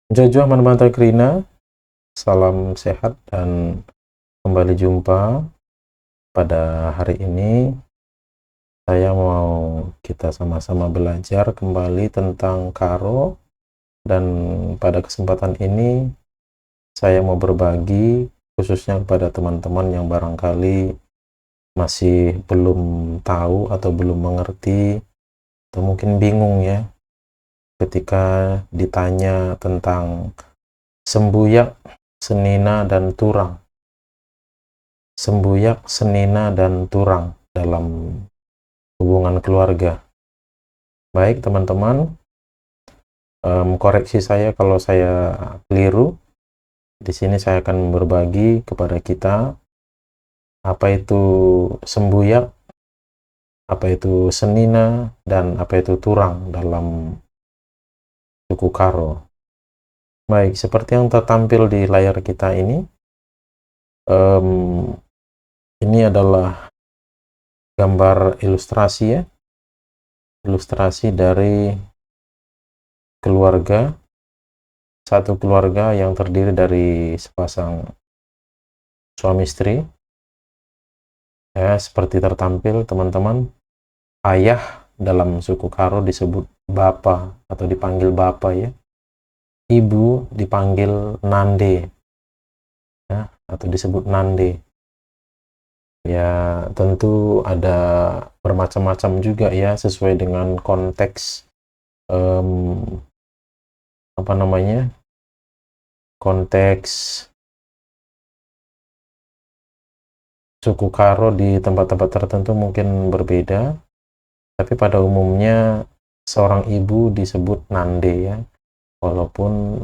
Jajah Manmanta Krina, salam sehat dan kembali jumpa pada hari ini. Saya mau kita sama-sama belajar kembali tentang karo, dan pada kesempatan ini saya mau berbagi khususnya kepada teman-teman yang barangkali masih belum tahu atau belum mengerti atau mungkin bingung ya ketika ditanya tentang sembuyak, senina, dan turang. Sembuyak, senina, dan turang dalam hubungan keluarga. Baik teman-teman, koreksi saya kalau saya keliru. Di sini saya akan berbagi kepada kita apa itu sembuyak, apa itu senina, dan apa itu turang dalam suku Karo. Baik, seperti yang tertampil di layar kita ini adalah gambar ilustrasi ya, ilustrasi dari keluarga, satu keluarga yang terdiri dari sepasang suami istri. Ya, seperti tertampil teman-teman, ayah dalam suku Karo disebut bapa atau dipanggil bapa ya. Ibu dipanggil nande ya, atau disebut nande. Ya, tentu ada bermacam-macam juga ya sesuai dengan konteks apa namanya? Konteks suku Karo di tempat-tempat tertentu mungkin berbeda, tapi pada umumnya seorang ibu disebut nande ya, walaupun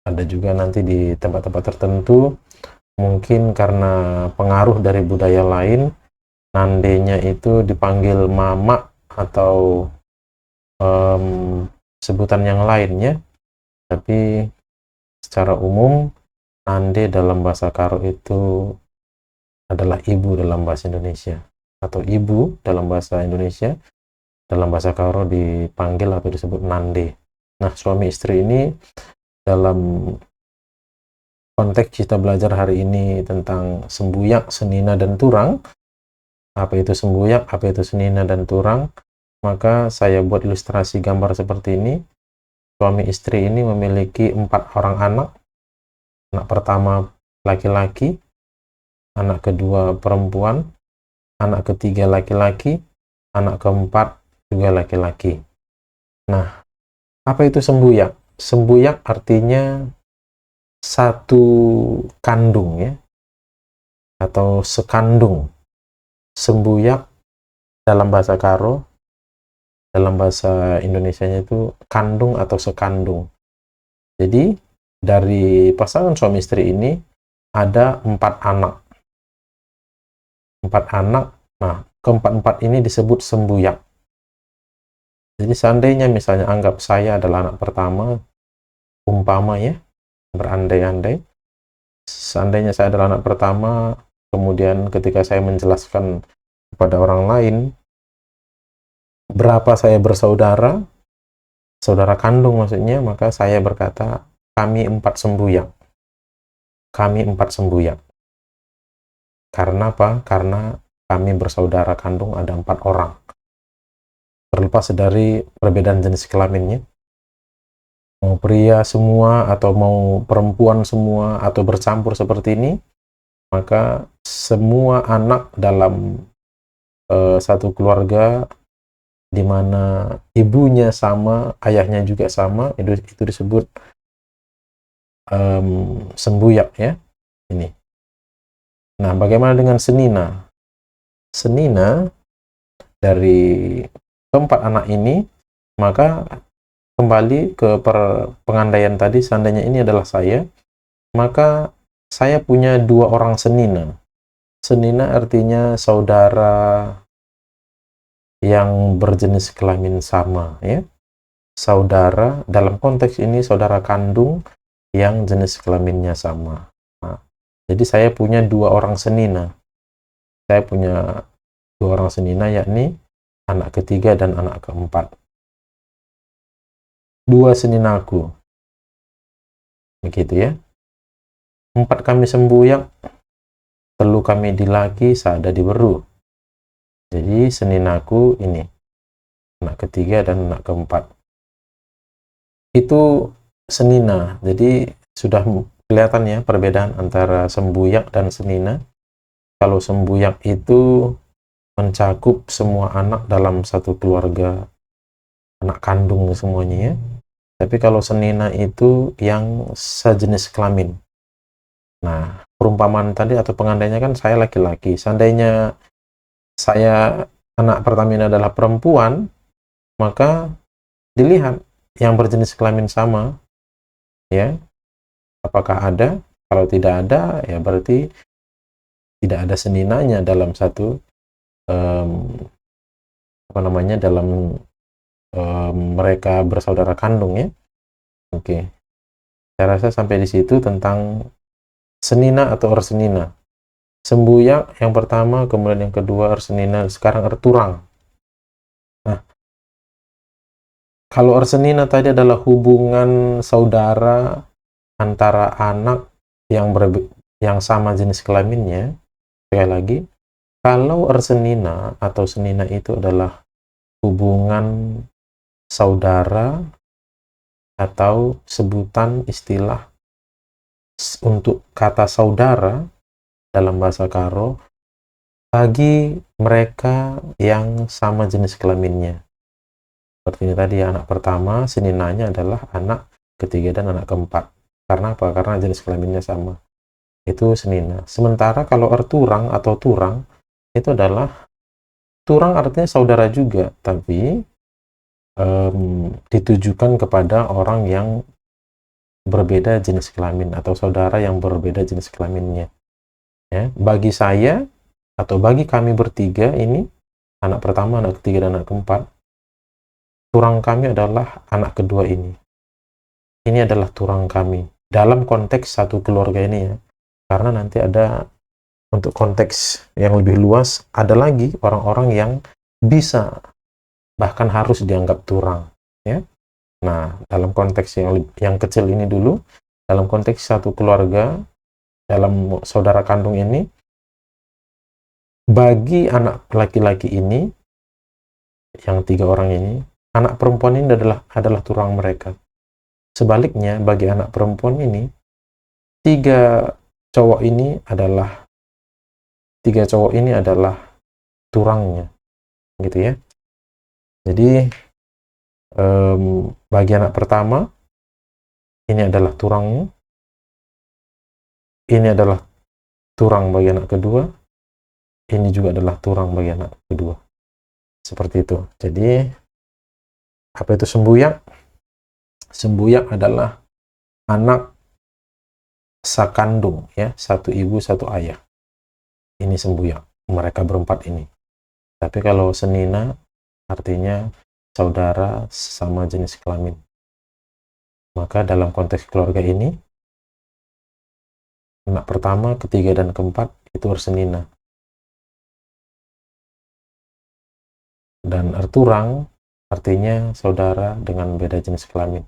ada juga nanti di tempat-tempat tertentu mungkin karena pengaruh dari budaya lain, nandenya itu dipanggil mama atau sebutan yang lainnya, tapi secara umum nande dalam bahasa Karo itu adalah ibu dalam bahasa Indonesia, atau ibu dalam bahasa Indonesia, dalam bahasa Karo dipanggil atau disebut nande. Nah, suami istri ini dalam konteks kita belajar hari ini tentang sembuyak, senina, dan turang. Apa itu sembuyak, apa itu senina, dan turang? Maka saya buat ilustrasi gambar seperti ini. Suami istri ini memiliki 4 orang anak. Anak pertama laki-laki, anak kedua perempuan, anak ketiga laki-laki, anak keempat juga laki-laki. Nah, apa itu sembuyak? Sembuyak artinya satu kandung ya, atau sekandung. Sembuyak dalam bahasa Karo, dalam bahasa Indonesianya itu kandung atau sekandung. Jadi dari pasangan suami istri ini ada 4 anak. 4 anak. Nah, keempat-empat ini disebut sembuyak. Jadi seandainya misalnya anggap saya adalah anak pertama, umpama ya, berandai-andai, seandainya saya adalah anak pertama, kemudian ketika saya menjelaskan kepada orang lain berapa saya bersaudara, saudara kandung maksudnya, maka saya berkata, kami 4 sembuyak. Kami 4 sembuyak. Karena apa? Karena kami bersaudara kandung ada 4 orang. Terlepas dari perbedaan jenis kelaminnya, mau pria semua atau mau perempuan semua atau bercampur seperti ini, maka semua anak dalam satu keluarga di mana ibunya sama, ayahnya juga sama, itu disebut sembuyak ya. Ini. Nah, bagaimana dengan senina? Senina dari keempat anak ini, maka kembali ke pengandaian tadi, seandainya ini adalah saya, maka saya punya 2 orang senina. Senina artinya saudara yang berjenis kelamin sama ya. Saudara dalam konteks ini saudara kandung yang jenis kelaminnya sama. Nah, jadi saya punya 2 orang senina. Saya punya 2 orang senina, yakni anak ketiga dan anak keempat. 2 seninaku. begitu ya. 4 kami sembuyak, telu kami dilaki, sada diberu. Jadi seninaku ini anak ketiga dan anak keempat. Itu senina. Jadi sudah kelihatan ya perbedaan antara sembuyak dan senina. Kalau sembuyak itu mencakup semua anak dalam satu keluarga, anak kandung semuanya ya. Tapi kalau senina itu yang sejenis kelamin. Nah, perumpamaan tadi atau pengandainya kan saya laki-laki. Seandainya saya anak pertama ini adalah perempuan, maka dilihat yang berjenis kelamin sama, ya, apakah ada? Kalau tidak ada, ya berarti tidak ada seninanya dalam satu apa namanya dalam mereka bersaudara kandung ya. Oke, saya rasa sampai di situ tentang senina atau ersenina. Sembuyak yang pertama, kemudian yang kedua ersenina, sekarang erturang. Nah, kalau ersenina tadi adalah hubungan saudara antara anak yang sama jenis kelaminnya. Sekali lagi, kalau ersenina atau senina itu adalah hubungan saudara atau sebutan istilah untuk kata saudara dalam bahasa Karo bagi mereka yang sama jenis kelaminnya. Seperti ini tadi, anak pertama, seninanya adalah anak ketiga dan anak keempat. Karena apa? Karena jenis kelaminnya sama. Itu senina. Sementara kalau erturang atau turang, itu adalah, turang artinya saudara juga, tapi ditujukan kepada orang yang berbeda jenis kelamin atau saudara yang berbeda jenis kelaminnya. Ya, bagi saya atau bagi kami bertiga ini, anak pertama, anak ketiga, dan anak keempat, turang kami adalah anak kedua ini. Ini adalah turang kami dalam konteks satu keluarga ini ya. Karena nanti ada, untuk konteks yang lebih luas, ada lagi orang-orang yang bisa bahkan harus dianggap turang ya. Nah, dalam konteks yang kecil ini dulu, dalam konteks satu keluarga, dalam saudara kandung ini, bagi anak laki-laki ini, yang 3 orang ini, anak perempuan ini adalah turang mereka. Sebaliknya, bagi anak perempuan ini, 3 cowok ini adalah turangnya, gitu ya. Jadi, bagi anak pertama, ini adalah turangnya, ini adalah turang bagi anak kedua, ini juga adalah turang bagi anak kedua. Seperti itu. Jadi, apa itu sembuyak? Sembuyak adalah anak sakandung, ya, satu ibu, satu ayah. Ini sembuyak, mereka berempat ini. Tapi kalau senina, artinya saudara sama jenis kelamin. Maka dalam konteks keluarga ini, anak pertama, ketiga, dan keempat itu ersenina. Dan erturang artinya saudara dengan beda jenis kelamin,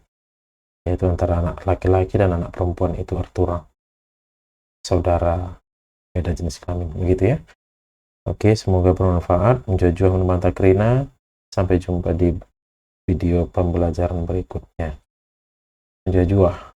yaitu antara anak laki-laki dan anak perempuan, itu erturang, saudara beda jenis kelamin, begitu ya. Oke, semoga bermanfaat. Menjajah membantah kerina. Sampai jumpa di video pembelajaran berikutnya. Menjajah.